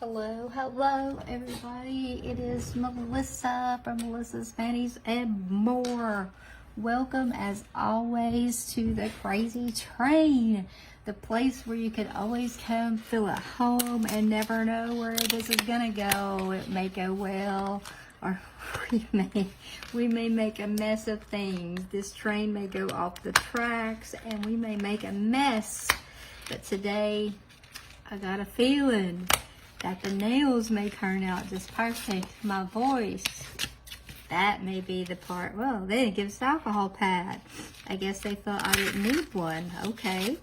Hello, hello everybody. It is Melissa from Melissa's Panties and More. Welcome as always to the Crazy Train, the place where you can always come feel at home and never know where this is gonna go. It may go well, or we may make a mess of things. This train may go off the tracks and we may make a mess. But today I got a feeling that the nails may turn out just perfect. My voice, that may be the part. Well, they didn't give us alcohol pad. I guess they thought I didn't need one. Okay.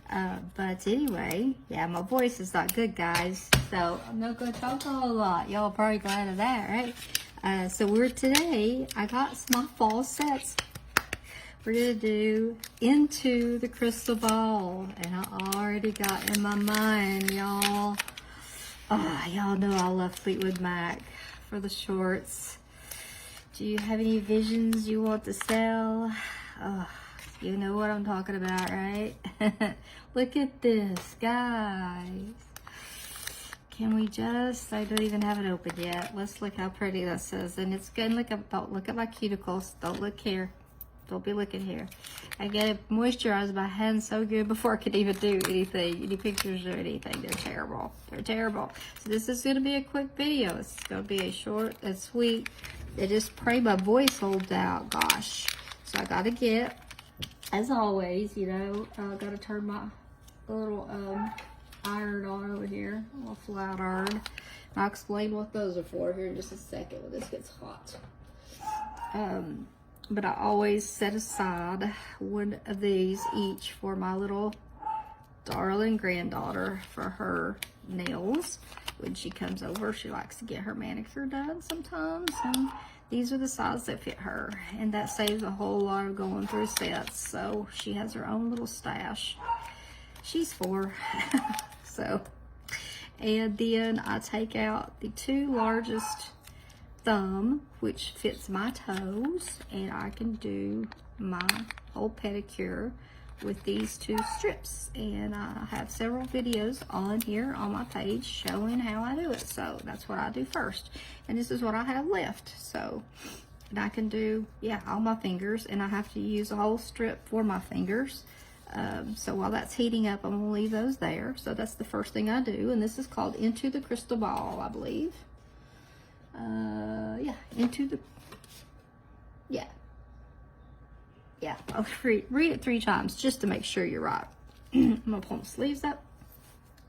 But anyway, yeah, my voice is not good, guys. So I'm not going to talk a whole lot. Y'all are probably glad of that, right? So today, I got my fall sets. We're going to do Into the Crystal Ball. And I already got in my mind, y'all. Oh, y'all know I love Fleetwood Mac for the shorts. Do you have any visions you want to sell? Oh, you know what I'm talking about, right? Look at this, guys. Can we just, I don't even have it open yet. Let's look how pretty this is. And it's good. Don't look at my cuticles. Don't look here. Don't be looking here. I get to moisturize my hands so good before I could even do anything, any pictures or anything. They're terrible. They're terrible. So this is going to be a quick video. It's going to be a short and sweet. I just pray my voice holds out. Gosh. So I got to get, as always, you know, I got to turn my little iron on over here. A little flat iron. I'll explain what those are for here in just a second when this gets hot. But I always set aside one of these each for my little darling granddaughter for her nails. When she comes over, she likes to get her manicure done sometimes. And these are the size that fit her. And that saves a whole lot of going through sets. So she has her own little stash. She's 4. So, and then I take out the 2 largest thumb, which fits my toes, and I can do my whole pedicure with these 2 strips. And I have several videos on here on my page showing how I do it. So that's what I do first, and this is what I have left. So, and I can do, yeah, all my fingers, and I have to use a whole strip for my fingers. So while that's heating up, I'm gonna leave those there. So that's the first thing I do, and this is called Into the Crystal Ball, I believe. Yeah, I'll read it 3 times just to make sure you're right. I'm gonna pull my sleeves up.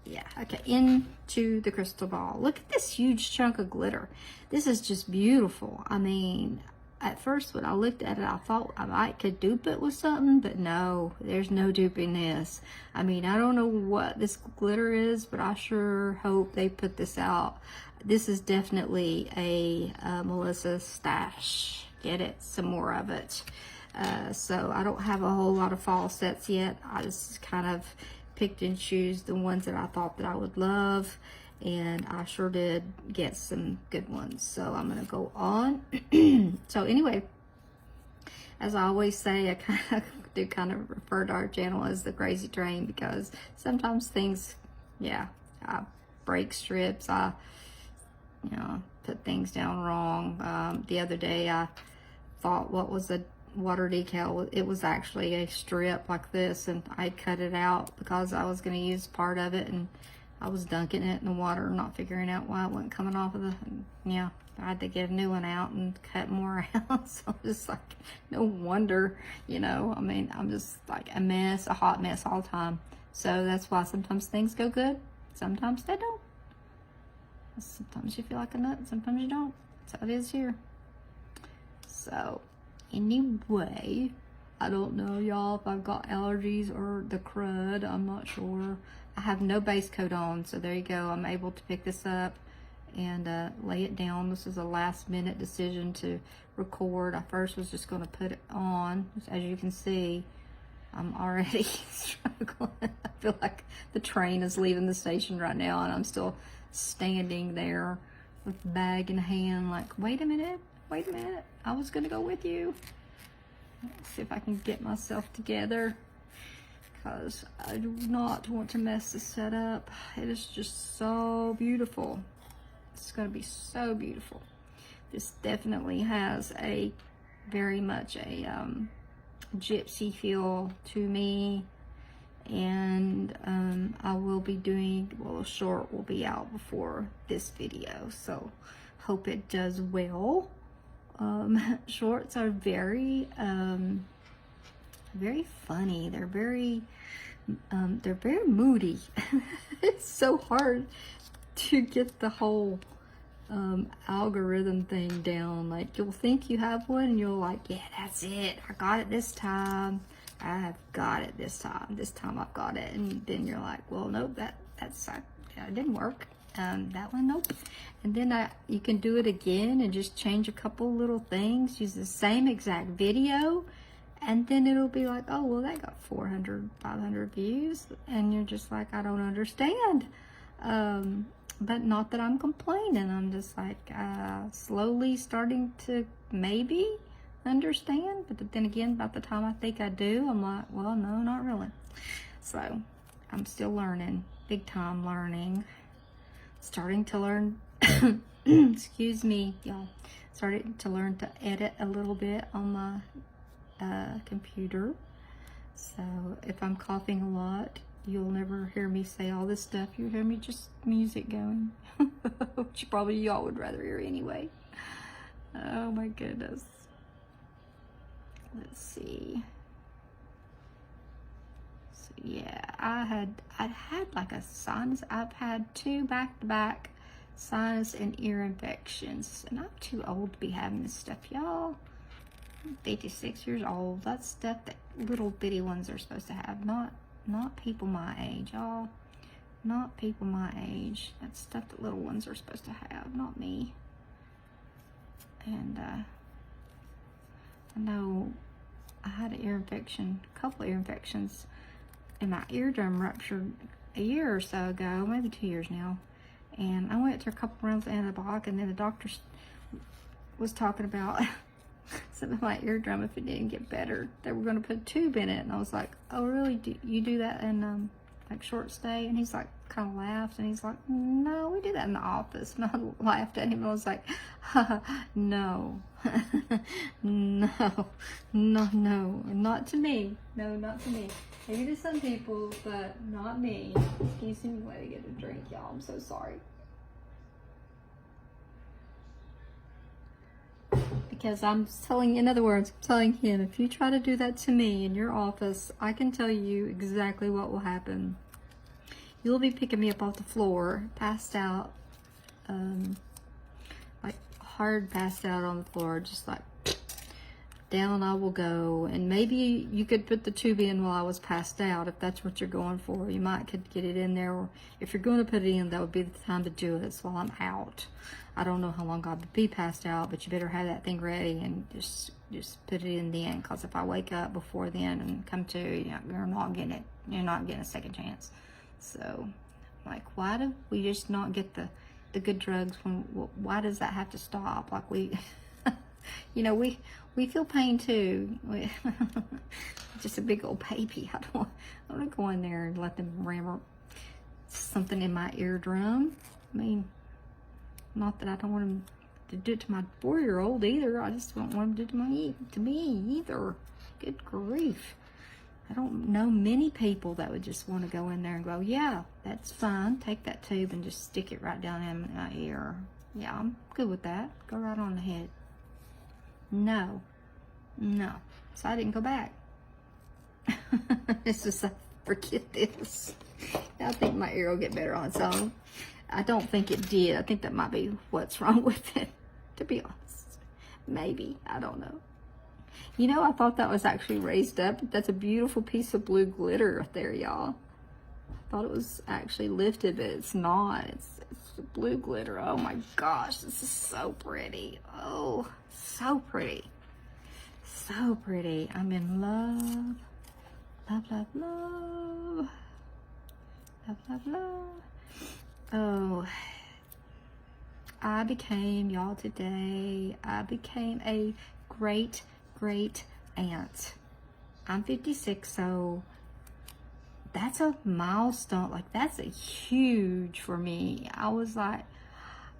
Yeah, okay, Into the Crystal Ball. Look at this huge chunk of glitter. This is just beautiful. I mean, at first when I looked at it, I thought I might could dupe it with something, but no, there's no duping this. I mean, I don't know what this glitter is, but I sure hope they put this out. This is definitely a Melissa stash. Get it? Some more of it. So I don't have a whole lot of fall sets yet. I just kind of picked and choose the ones that I thought that I would love. And I sure did get some good ones. So I'm going to go on. So anyway, as I always say, I kind of refer to our channel as the Crazy Train, because sometimes things, yeah, I break strips. I, you know, put things down wrong. The other day I thought what was a water decal, it was actually a strip like this, and I cut it out because I was going to use part of it, and I was dunking it in the water, not figuring out why it wasn't coming off of the, yeah, I had to get a new one out and cut more out. So I'm just like, no wonder, you know, I mean, I'm just like a mess, a hot mess all the time. So that's why sometimes things go good, sometimes they don't. Sometimes you feel like a nut, sometimes you don't. That's how it is here. So anyway, I don't know, y'all, if I've got allergies or the crud. I'm not sure. I have no base coat on, so there you go. I'm able to pick this up and lay it down. This is a last minute decision to record. I first was just going to put it on. As you can see, I'm already struggling. I feel like the train is leaving the station right now, and I'm still standing there with the bag in hand like, wait a minute, I was going to go with you. Let's see if I can get myself together, because I do not want to mess this set up. It is just so beautiful. It's going to be so beautiful. This definitely has a very much a gypsy feel to me. And I will be doing, well, a short will be out before this video, so hope it does well. Shorts are very very funny. They're very moody. It's so hard to get the whole algorithm thing down. Like, you'll think you have one and you're like, yeah, that's it, I got it this time. I have got it this time. This time I've got it. And then you're like, well, nope, that didn't work. That one, nope. And then you can do it again and just change a couple little things. Use the same exact video. And then it'll be like, oh, well, that got 400, 500 views. And you're just like, I don't understand. But not that I'm complaining. I'm just like slowly starting to maybe understand, but then again, about the time I think I do, I'm like, well, no, not really. So I'm still learning, big time learning, starting to learn excuse me, y'all, starting to learn to edit a little bit on my computer. So if I'm coughing a lot, you'll never hear me say all this stuff. You'll hear me just music going, which probably y'all would rather hear anyway. Oh my goodness. Let's see. So yeah, I had like a sinus. I've had 2 back-to-back sinus and ear infections, and I'm too old to be having this stuff, y'all. I'm 56 years old. That's stuff that little bitty ones are supposed to have, not people my age, y'all. Not people my age. That's stuff that little ones are supposed to have, not me. And I know I had an ear infection, a couple of ear infections, and my eardrum ruptured a year or so ago, maybe 2 years now. And I went through a couple rounds of antibiotic, and then the doctor was talking about some of my eardrum, if it didn't get better, they were going to put a tube in it. And I was like, oh, really? Do you do that in like short stay? And he's like, kind of laughed, and he's like, no, we do that in the office. And I laughed at him, and I was like, no, no, not to me. No, not to me. Maybe to some people, but not me. Excuse me while I get a drink, y'all. I'm so sorry. Because I'm telling, in other words, I'm telling him, if you try to do that to me in your office, I can tell you exactly what will happen. You'll be picking me up off the floor, passed out, like hard passed out on the floor, just like down I will go. And maybe you could put the tube in while I was passed out, if that's what you're going for. You might could get it in there, or if you're going to put it in, that would be the time to do it. So while I'm out, I don't know how long I'll be passed out, but you better have that thing ready and just put it in then, because if I wake up before then and come to, you're not getting it. You're not getting a second chance. So, like, why do we just not get the good drugs? Why does that have to stop? Like, we, we feel pain too. Just a big old baby. I don't want to go in there and let them ram something in my eardrum. I mean, not that I don't want them to do it to my 4-year-old either. I just don't want them to do it to me either. Good grief. I don't know many people that would just want to go in there and go, yeah, that's fine. Take that tube and just stick it right down in my ear. Yeah, I'm good with that. Go right on ahead. No. So I didn't go back. It's just, forget this. I think my ear will get better on its own. I don't think it did. I think that might be what's wrong with it, to be honest. Maybe. I don't know. I thought that was actually raised up. That's a beautiful piece of blue glitter right there, y'all. I thought it was actually lifted, but it's not. It's blue glitter. Oh my gosh, this is so pretty. Oh, so pretty. So pretty. I'm in love. Love, love, love. Love, love, love. Oh, I became a great aunt. I'm 56, so that's a milestone. Like, that's a huge for me. I was like,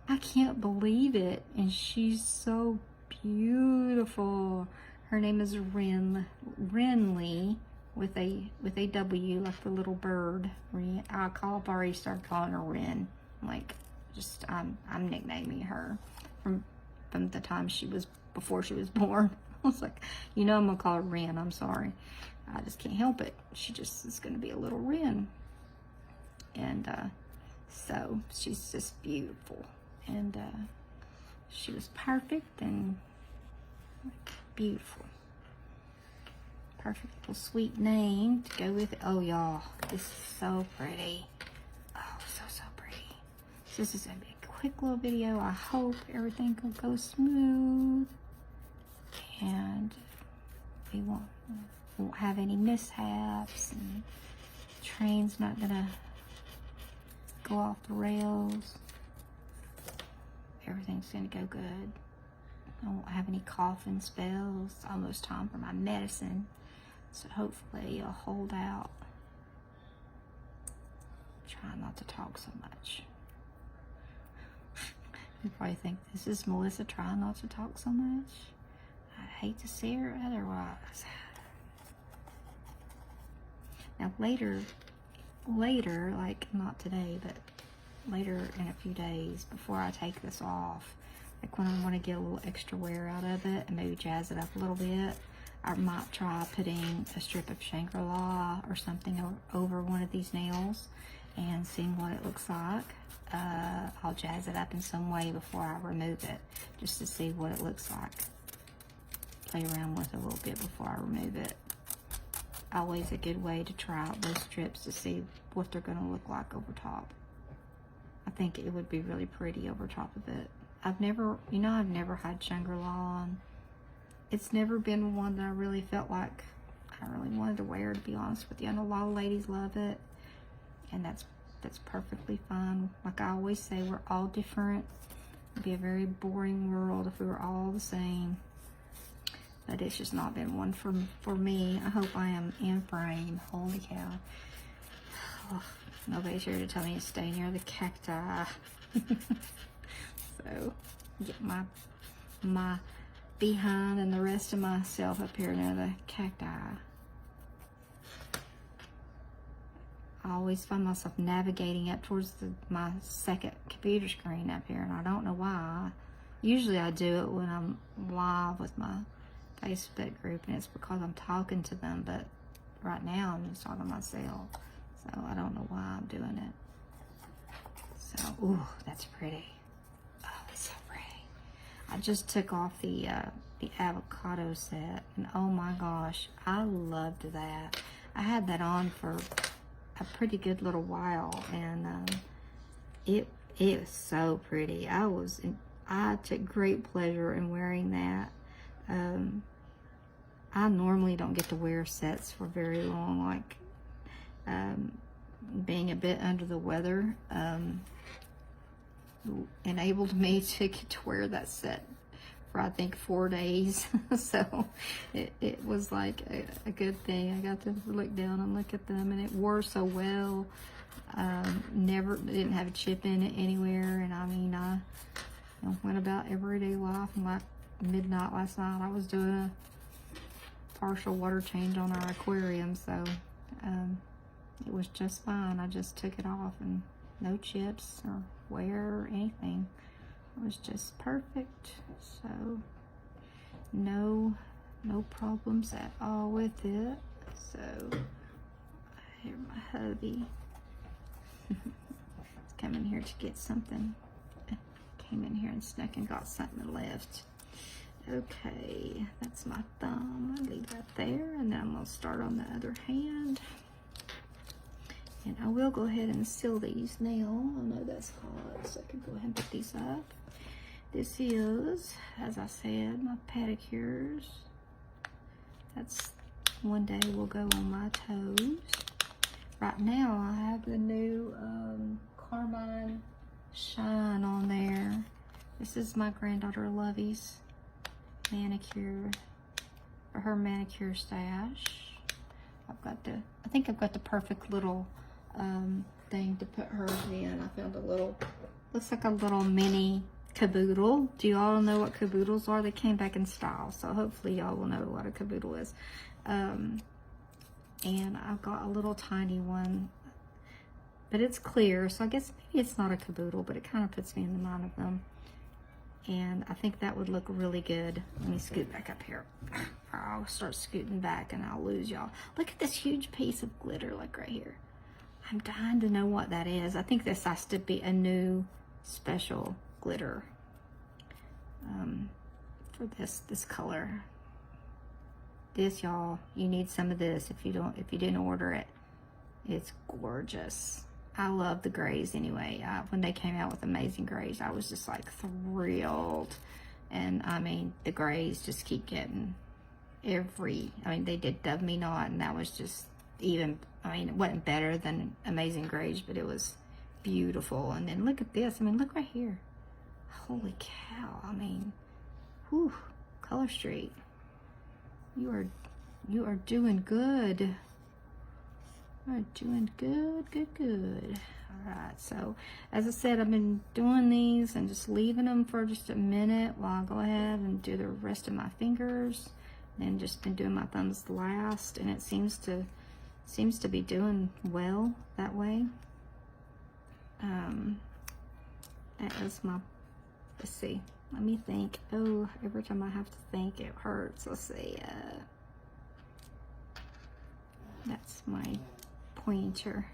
I can't believe it. And she's so beautiful. Her name is Renly with a W, like the little bird. I've already started calling her Ren. Like, just I'm nicknaming her from the time before she was born. I was like, I'm gonna call her Ren. I'm sorry. I just can't help it. She just is gonna be a little Ren. And so she's just beautiful. And she was perfect and beautiful. Perfect little sweet name to go with it. Oh, y'all, this is so pretty. Oh, so pretty. So this is gonna be a quick little video. I hope everything will go smooth and we won't have any mishaps, and the train's not gonna go off the rails. Everything's gonna go good. I won't have any coughing spells. It's almost time for my medicine, so hopefully you'll hold out. Try not to talk so much. You probably think, this is Melissa trying not to talk so much. I'd hate to see her otherwise. Now later, like not today, but later in a few days before I take this off, like when I want to get a little extra wear out of it and maybe jazz it up a little bit, I might try putting a strip of Shangri-La or something over one of these nails and seeing what it looks like. I'll jazz it up in some way before I remove it, just to see what it looks like. Play around with it a little bit before I remove it. Always a good way to try out those strips to see what they're going to look like over top. I think it would be really pretty over top of it. I've never had Shangri-La on. It's never been one that I really felt like I really wanted to wear, to be honest with you. I know a lot of ladies love it, and that's perfectly fine. Like I always say, we're all different. It'd be a very boring world if we were all the same. But it's just not been one for me. I hope I am in frame. Holy cow. Oh, nobody's here to tell me to stay near the cacti. So, get my behind and the rest of myself up here near the cacti. I always find myself navigating up towards my second computer screen up here, and I don't know why. Usually I do it when I'm live with my Facebook group, and it's because I'm talking to them, but right now I'm just talking to myself, so I don't know why I'm doing it. So, ooh, that's pretty. Oh, that's so pretty. I just took off the avocado set, and oh my gosh, I loved that. I had that on for a pretty good little while, and it was so pretty. I took great pleasure in wearing that. I normally don't get to wear sets for very long, like being a bit under the weather enabled me to get to wear that set for I think 4 days. So it was like a good thing. I got to look down and look at them, and it wore so well. Didn't have a chip in it anywhere, and I mean I went about everyday life, and like midnight last night I was doing a partial water change on our aquarium, so it was just fine. I just took it off, and no chips or wear or anything. It was just perfect. So no problems at all with it. So here my hubby is coming here to get something. Came in here and snuck and got something and left. Okay, that's my thumb. I'll leave that there, and then I'm gonna start on the other hand. And I will go ahead and seal these now. I know that's hot, so I can go ahead and put these up. This is, as I said, my pedicures. That's one day will go on my toes. Right now I have the new Carmine Shine on there. This is my granddaughter Lovey's manicure, or her manicure stash. I've got the I think I've got the perfect little thing to put hers in. I found a little, looks like a little mini caboodle. Do you all know what caboodles are? They came back in style, so hopefully y'all will know what a caboodle is. And I've got a little tiny one, but it's clear, so I guess maybe it's not a caboodle, but it kind of puts me in the mind of them. And I think that would look really good. Let me scoot back up here. I'll start scooting back and I'll lose y'all. Look at this huge piece of glitter, like right here. I'm dying to know what that is. I think this has to be a new special glitter for this color. This, y'all, you need some of this if you didn't order it. It's gorgeous. I love the grays anyway. When they came out with Amazing Grays, I was just like thrilled. And I mean, the grays just keep getting I mean, they did Dove Me Not, and that was just even, I mean, it wasn't better than Amazing Grays, but it was beautiful. And then look at this. I mean, look right here. Holy cow. I mean, whew, Color Street. You are doing good. You are doing good. All right, so as I said, I've been doing these and just leaving them for just a minute while I go ahead and do the rest of my fingers. And just been doing my thumbs last, and it seems to be doing well that way. That is my, let's see, let me think. Oh, every time I have to think, it hurts. Let's see, that's my pointer.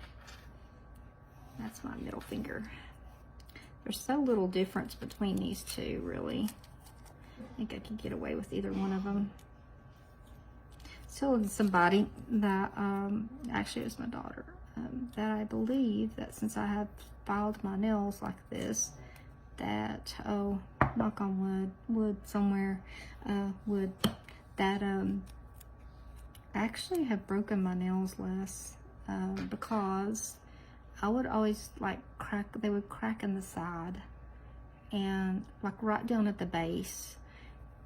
That's my middle finger. There's so little difference between these two, really. I think I can get away with either one of them. Still somebody that, actually it was my daughter, that I believe that since I have filed my nails like this, that, oh, knock on wood somewhere, wood, that I actually have broken my nails less, because I would always like they would crack in the side and like right down at the base.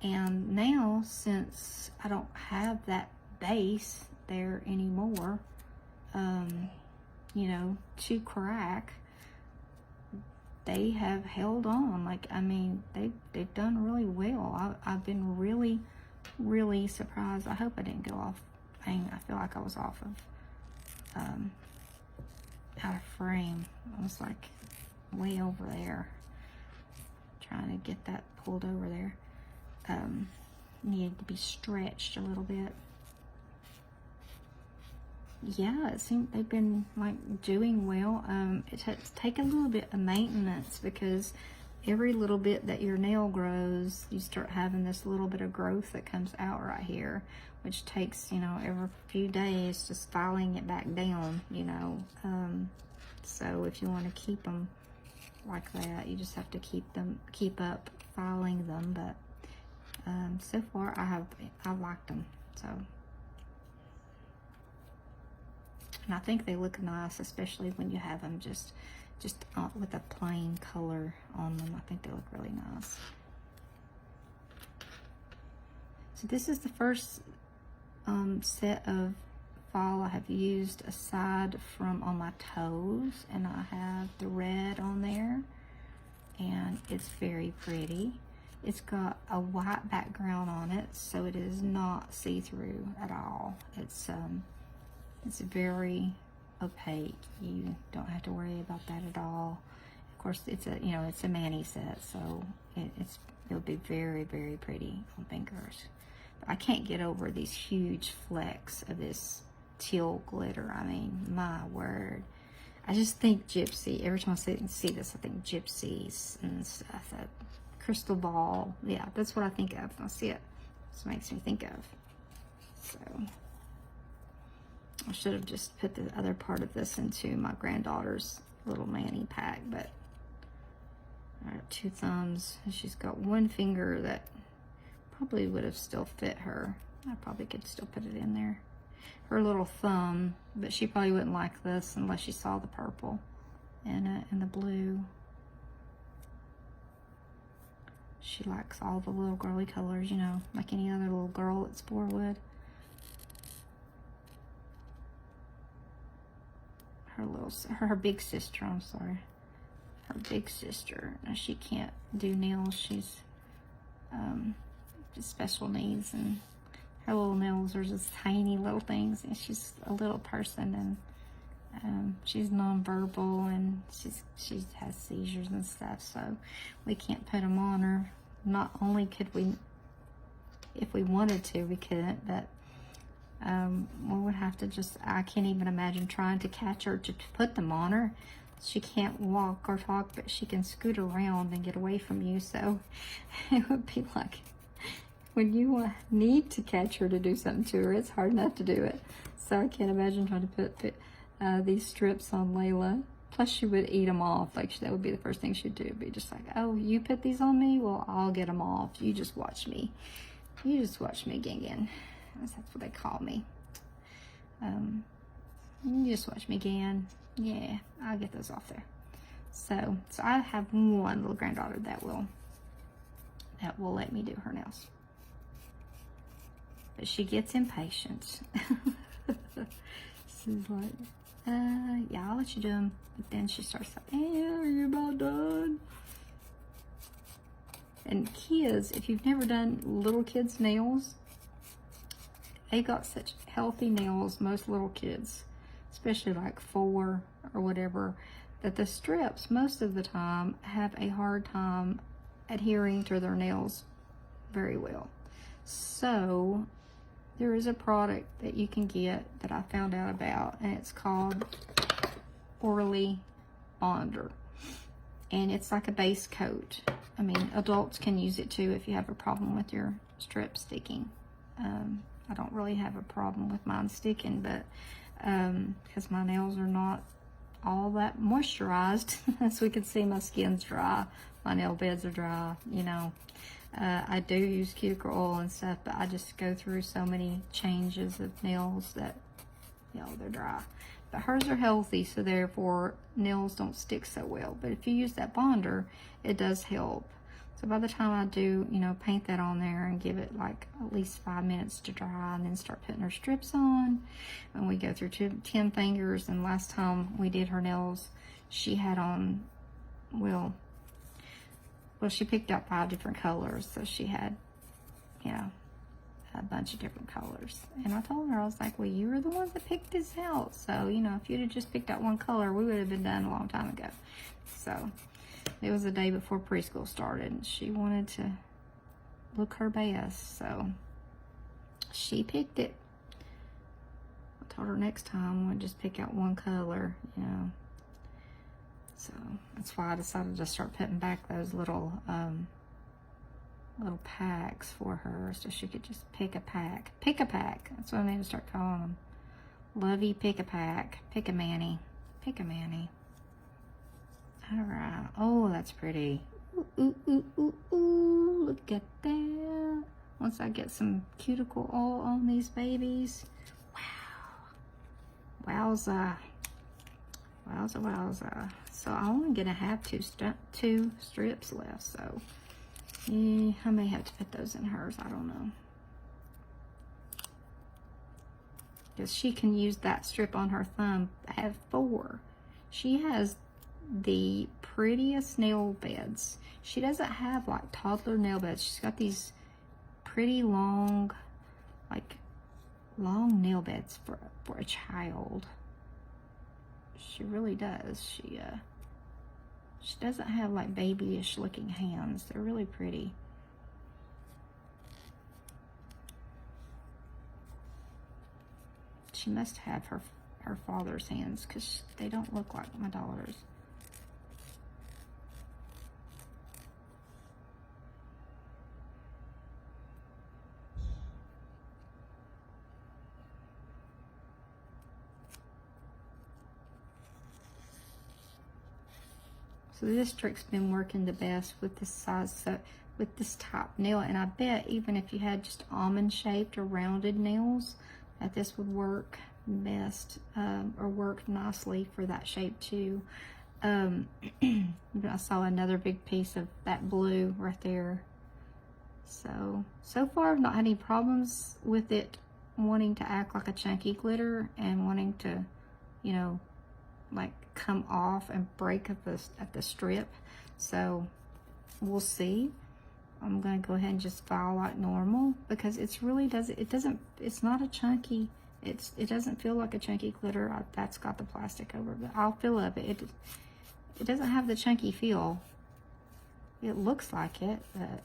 And now, since I don't have that base there anymore, you know, to crack, they have held on. Like, I mean, they've done really well. I've been really, really surprised. I hope I didn't go off. I feel like I was off of, out of frame. I was like way over there, trying to get that pulled over there. Needed to be stretched a little bit. Yeah, it seems they've been like doing well. It's taken a little bit of maintenance, because every little bit that your nail grows, you start having this little bit of growth that comes out right here, which takes, you know, every few days just filing it back down, you know. So if you want to keep them like that, you just have to keep up filing them. But so far I liked them, so. And I think they look nice, especially when you have them just with a plain color on them. I think they look really nice. So this is the first set of fall I have used aside from on my toes, and I have the red on there, and it's very pretty. It's got a white background on it, so it is not see-through at all. It's very opaque. You don't have to worry about that at all. Of course, it's a mani set, so it'll be very, very pretty on fingers. But I can't get over these huge flecks of this teal glitter. I mean, my word. I just think gypsy. Every time I see this, I think gypsies and stuff. That crystal ball. Yeah, that's what I think of when I see it. This makes me think of. So I should have just put the other part of this into my granddaughter's little mani pack, but I got 2 thumbs, and she's got 1 finger that probably would have still fit her. I probably could still put it in there. Her little thumb, but she probably wouldn't like this unless she saw the purple and the blue. She likes all the little girly colors, you know, like any other little girl at Spore would. her big sister, I'm sorry. Her big sister. Now, she can't do nails. She's just special needs, and her little nails are just tiny little things, and she's a little person, and she's nonverbal, and she has seizures and stuff, so we can't put them on her. Not only could we, if we wanted to, we couldn't, but we would have to I can't even imagine trying to catch her to put them on her. She can't walk or talk, but she can scoot around and get away from you, so it would be like, when you need to catch her to do something to her, it's hard enough to do it. So I can't imagine trying to put these strips on Layla. Plus, she would eat them off. Like, that would be the first thing she'd do. Be just like, oh, you put these on me? Well, I'll get them off. You just watch me. You just watch me, Gan. That's what they call me. You just watch me, Gan. Yeah, I'll get those off there. So I have one little granddaughter that will let me do her nails. But she gets impatient. She's like, yeah, I'll let you do them. But then she starts like, are you about done? And kids, if you've never done little kids' nails, they got such healthy nails, most little kids, especially like 4 or whatever, that the strips most of the time have a hard time adhering to their nails very well. So there is a product that you can get that I found out about, and it's called Orly Bonder, and it's like a base coat. I mean, adults can use it too if you have a problem with your strip sticking. I don't really have a problem with mine sticking, but because my nails are not all that moisturized. As we can see, my skin's dry, my nail beds are dry, you know. I do use cuticle oil and stuff, but I just go through so many changes of nails that, you know, they're dry. But hers are healthy, so therefore nails don't stick so well. But if you use that bonder, it does help. So by the time I do, you know, paint that on there and give it like at least 5 minutes to dry, and then start putting her strips on, and we go through 10 fingers. And last time we did her nails, she had on, well, she picked out 5 different colors, so she had, you know, a bunch of different colors. And I told her, I was like, well, you were the ones that picked this out, so, you know, if you'd have just picked out one color, we would have been done a long time ago. So it was the day before preschool started, and she wanted to look her best, so she picked it. I told her next time we'd just pick out one color, you know. So that's why I decided to start putting back those little packs for her, so she could just pick a pack. Pick a pack. That's what I need to start calling them. Lovey pick a pack. Pick a Manny. Pick a Manny. All right. Oh, that's pretty. Ooh, ooh, ooh, ooh, ooh. Look at that. Once I get some cuticle oil on these babies. Wow. Wowza. Wowza, wowza. So I'm only gonna have two strips left, so yeah, I may have to put those in hers. I don't know, because she can use that strip on her thumb. I have 4. She has the prettiest nail beds. She doesn't have like toddler nail beds. She's got these pretty long, like long nail beds for a child. She really does. She doesn't have like babyish looking hands. They're really pretty. She must have her father's hands, because they don't look like my daughter's. So this trick's been working the best with this size, so with this type nail. And I bet even if you had just almond shaped or rounded nails, that this would work best, or work nicely for that shape too. I saw another big piece of that blue right there. So far I've not had any problems with it wanting to act like a chunky glitter and wanting to, you know, like come off and break at the strip. So we'll see. I'm gonna go ahead and just file like normal because it's not a chunky, it doesn't feel like a chunky glitter. That's got the plastic over it, but I'll feel of it. It doesn't have the chunky feel. It looks like it, but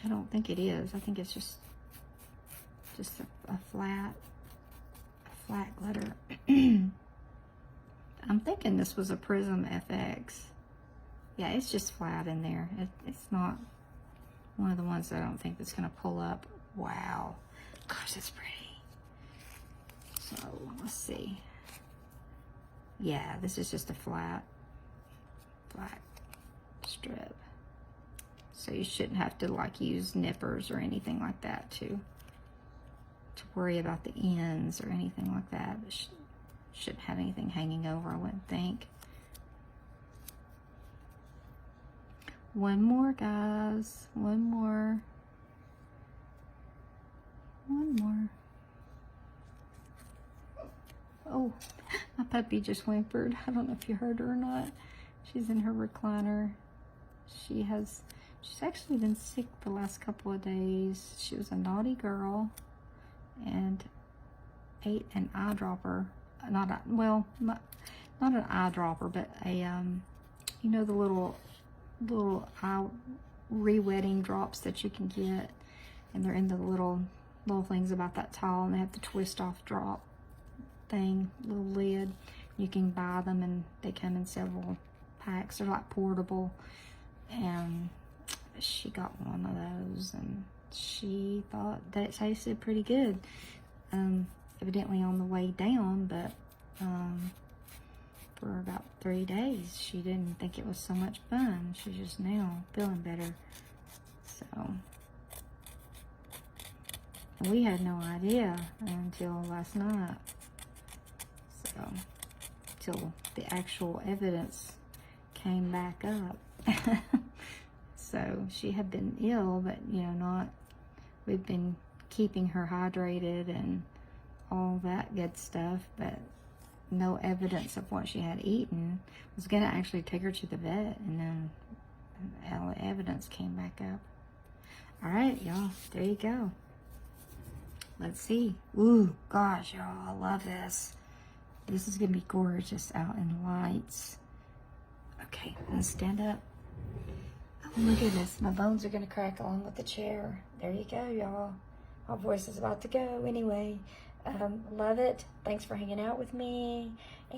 I don't think it is. I think it's just a flat glitter. I'm thinking this was a Prism FX. Yeah, it's just flat in there. It's not one of the ones that I don't think that's gonna pull up. Wow, gosh, that's pretty. So let's see. Yeah, this is just a flat strip. So you shouldn't have to like use nippers or anything like that to worry about the ends or anything like that. It shouldn't have anything hanging over, I wouldn't think. One more, guys. One more. Oh, my puppy just whimpered. I don't know if you heard her or not. She's in her recliner. She's actually been sick the last couple of days. She was a naughty girl and ate an eyedropper. Not an eyedropper, but a you know, the little eye re-wetting drops that you can get, and they're in the little things about that tall, and they have the twist off drop thing, little lid. You can buy them, and they come in several packs. They're like portable, and she got one of those, and she thought that it tasted pretty good. Evidently on the way down, but for about 3 days she didn't think it was so much fun. She's just now feeling better. So we had no idea until last night. So till the actual evidence came back up. So she had been ill, but you know, we've been keeping her hydrated and all that good stuff, but no evidence of what she had eaten. Was gonna actually take her to the vet, and then all the evidence came back up. All right, y'all, there you go. Let's see. Ooh, gosh, y'all, I love this. This is gonna be gorgeous out in the lights. Okay, I'm gonna stand up. Oh my goodness, my bones are gonna crack along with the chair. There you go, y'all. My voice is about to go anyway. Love it. Thanks for hanging out with me,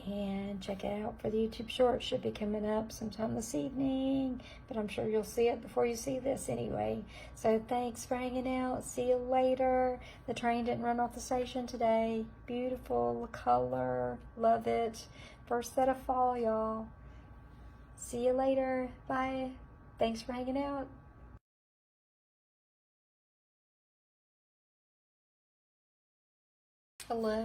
and check it out for the YouTube short. Should be coming up sometime this evening, but I'm sure you'll see it before you see this anyway. So thanks for hanging out. See you later. The train didn't run off the station today. Beautiful color. Love it. First set of fall, y'all. See you later. Bye. Thanks for hanging out. Hello.